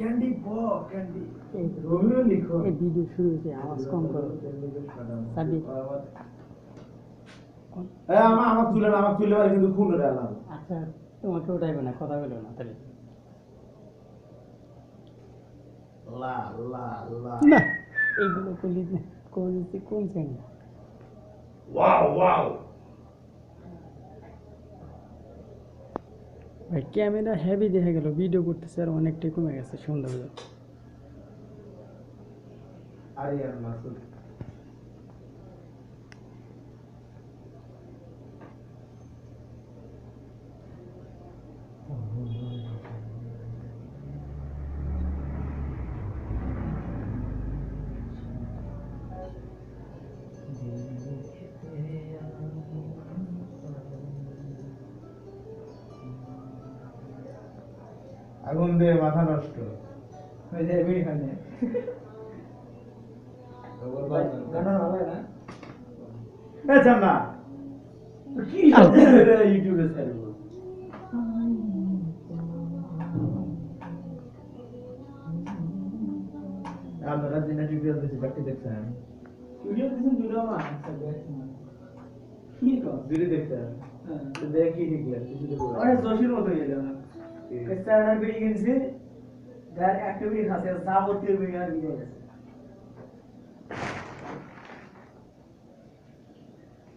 candy candy এই Romeo লিখো এই ভিডিও শুরু হয়েছে আওয়াজ কম করো সাবি আমার তুলে পারে কিন্তু খুন রে আলাম আচ্ছা তোমাকে উঠাইবে না কথা বলবে না তাহলে লা লা লা না এইগুলো করলি করলি কোন শ্রেণী ওয়াও ভাই ক্যামেরা হেভি দেখা গেল ভিডিও করতেছে আর অনেকটাই কমে গেছে সৌন্দর্য আরিয়ান মাসুদ আগুন দিয়ে মাথা নষ্ট ওই যে বিড়ি খানে গানা ভালো না আচ্ছা না কি ইউটিউবে ছাড়বো আপনারা দিনে টিউটোরিয়াল দিয়েছি বাকি দেখছেন ভিডিও দিছেন দুটো মা আচ্ছা কি কর দিদি দেখছেন দেখি শিখলেন অনেক জোশির মতো গেল কেসার বিড়ি কিনছি যার একটা বিড়ি খাচ্ছে যাবতীয় বিড়ি আর বিড়ি গেছে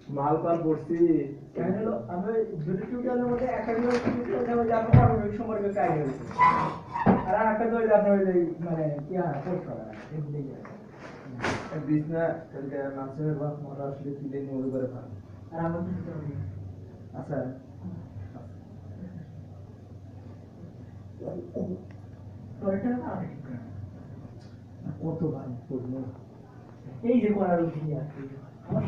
মাল পাল পড়ছি কেন হলো আমি দুটো টিউটোরিয়ালের মধ্যে একটা টিউটোরিয়াল দেবো যে আপনার অটোমেটিক সম্পর্কে কাজ হয়েছে আর একটা তো আপনার ওই যে মানে কি হয় পোস্ট করা এগুলো বিছনা নাচের বাপ মারা আসলে তুলে নিয়ে ওই করে খান আর আমার কিছু হবে আচ্ছা তোরটা না কত ভাই পড়লো এই যে করার উঠি আছে আমার